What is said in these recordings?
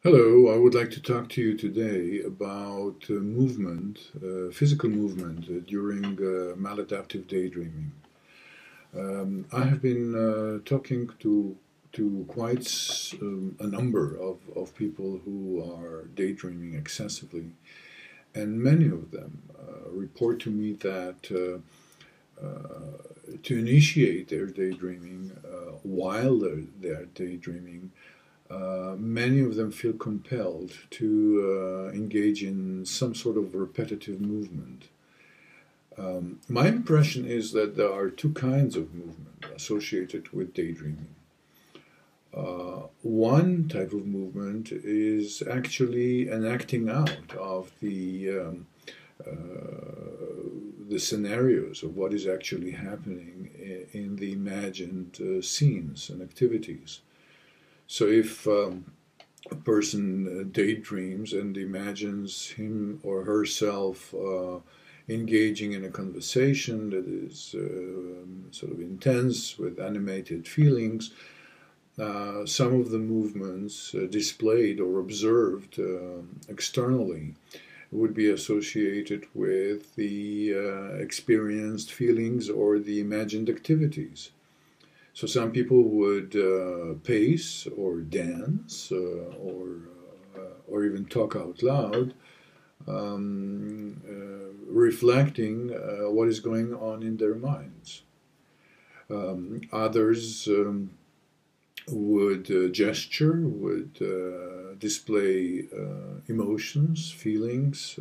Hello, I would like to talk to you today about movement, physical movement during maladaptive daydreaming. I have been talking to quite a number of people who are daydreaming excessively, and many of them report to me that to initiate their daydreaming while they're daydreaming, many of them feel compelled to engage in some sort of repetitive movement. My impression is that there are two kinds of movement associated with daydreaming. One type of movement is actually an acting out of the scenarios of what is actually happening in the imagined scenes and activities. So if a person daydreams and imagines him or herself engaging in a conversation that is sort of intense with animated feelings, some of the movements displayed or observed externally would be associated with the experienced feelings or the imagined activities. So some people would pace or dance or even talk out loud, reflecting what is going on in their minds. Others would gesture, would display emotions, feelings,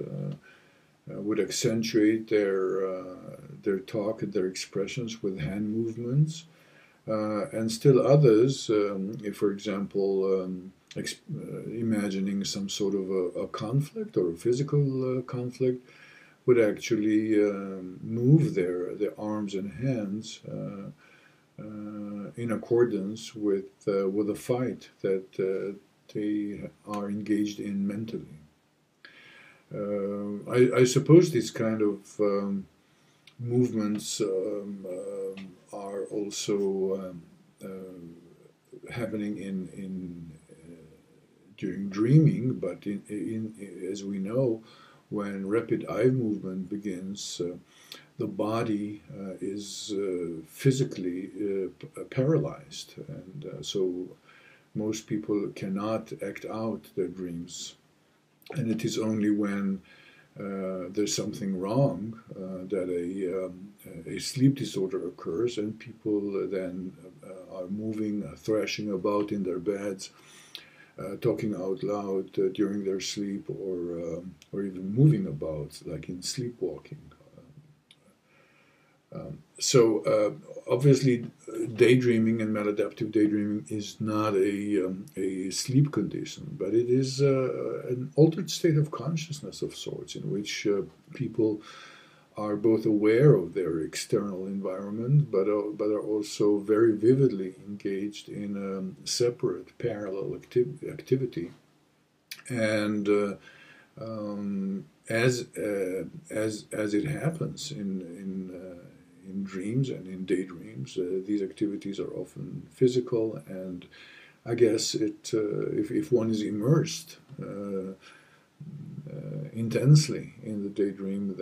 would accentuate their talk and their expressions with hand movements. And still others, if, for example, imagining some sort of a conflict or a physical conflict, would actually move their arms and hands in accordance with a fight that they are engaged in mentally. I suppose these kind of movements are also happening in during dreaming, but as we know, when rapid eye movement begins, the body is physically paralyzed, and so most people cannot act out their dreams. And it is only when there's something wrong that a sleep disorder occurs, and people then are moving, thrashing about in their beds, talking out loud during their sleep, or even moving about, like in sleepwalking. So obviously, daydreaming and maladaptive daydreaming is not a sleep condition, but it is an altered state of consciousness of sorts in which people are both aware of their external environment, but are also very vividly engaged in a separate parallel activity. And as it happens in dreams and in daydreams, these activities are often physical, and I guess if one is immersed intensely in the daydream,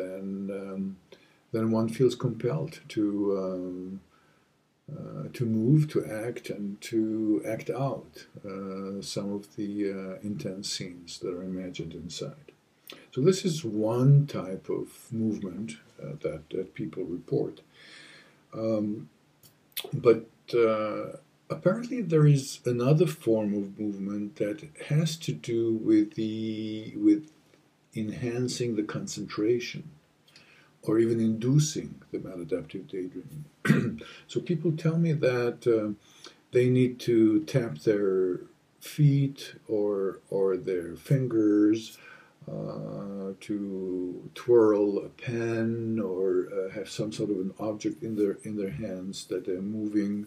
then one feels compelled to move, to act, and to act out some of the intense scenes that are imagined inside. So this is one type of movement that people report. But apparently there is another form of movement that has to do with enhancing the concentration or even inducing the maladaptive daydreaming. So people tell me that they need to tap their feet or their fingers to twirl a pen or have some sort of an object in their hands that they're moving.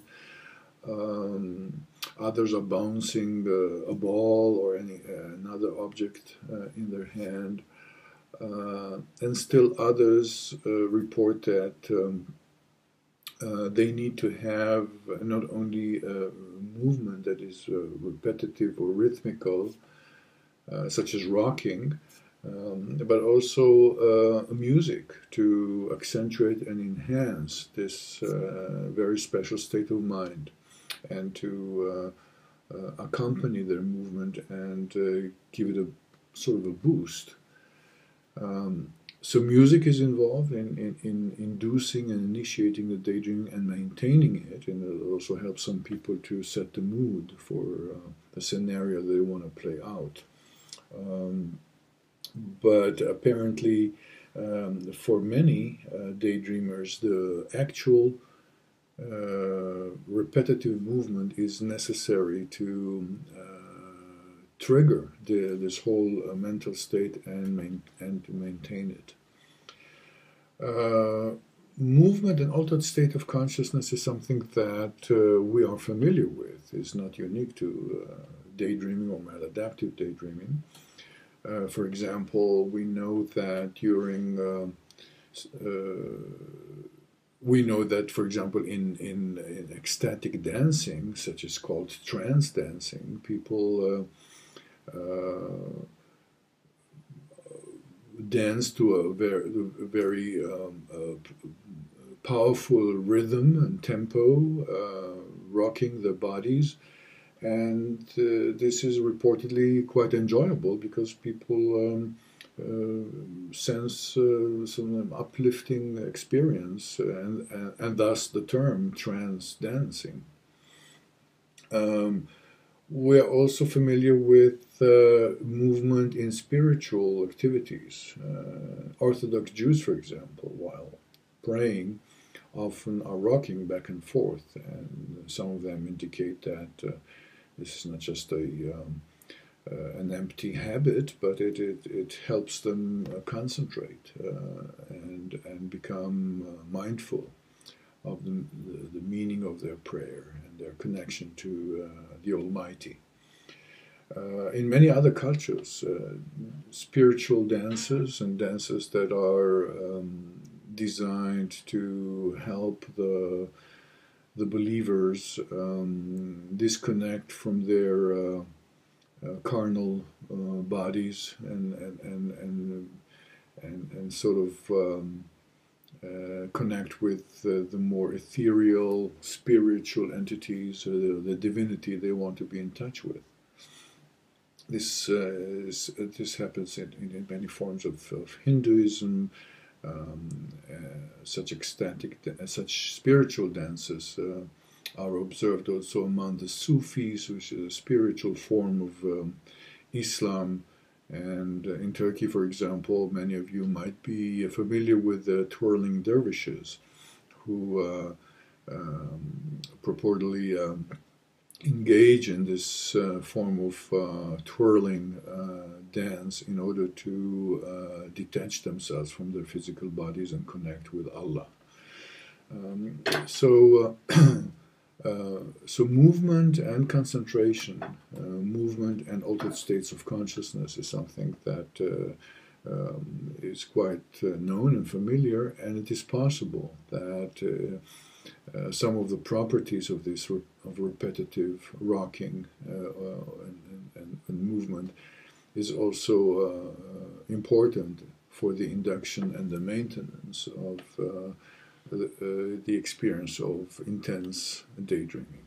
Others are bouncing a ball or another object in their hand. And still others report that they need to have not only a movement that is repetitive or rhythmical, such as rocking, but also music to accentuate and enhance this very special state of mind, and to accompany their movement and give it a sort of a boost. So music is involved in inducing and initiating the daydreaming and maintaining it, and it also helps some people to set the mood for the scenario they want to play out. But apparently, for many daydreamers, the actual repetitive movement is necessary to trigger this whole mental state and to maintain it. Movement and altered state of consciousness is something that we are familiar with. It's not unique to daydreaming or maladaptive daydreaming. For example, we know that for example, in ecstatic dancing, such as called trance dancing, people dance to a very powerful rhythm and tempo, rocking their bodies. And this is reportedly quite enjoyable because people sense some uplifting experience, and thus the term trance dancing. We're also familiar with movement in spiritual activities. Orthodox Jews, for example, while praying, often are rocking back and forth, and some of them indicate that this is not just an empty habit, but it helps them concentrate and become mindful of the meaning of their prayer and their connection to the Almighty. In many other cultures, spiritual dances and dances that are designed to help the believers disconnect from their carnal bodies and sort of connect with the more ethereal, spiritual entities, the divinity they want to be in touch with. This happens in many forms of Hinduism. Such spiritual dances are observed also among the Sufis, which is a spiritual form of Islam. And in Turkey, for example, many of you might be familiar with the twirling dervishes, who purportedly engage in this form of twirling dance in order to detach themselves from their physical bodies and connect with Allah. So movement and concentration, movement and altered states of consciousness is something that is quite known and familiar, and it is possible that some of the properties of this of repetitive rocking and movement is also important for the induction and the maintenance of the experience of intense daydreaming.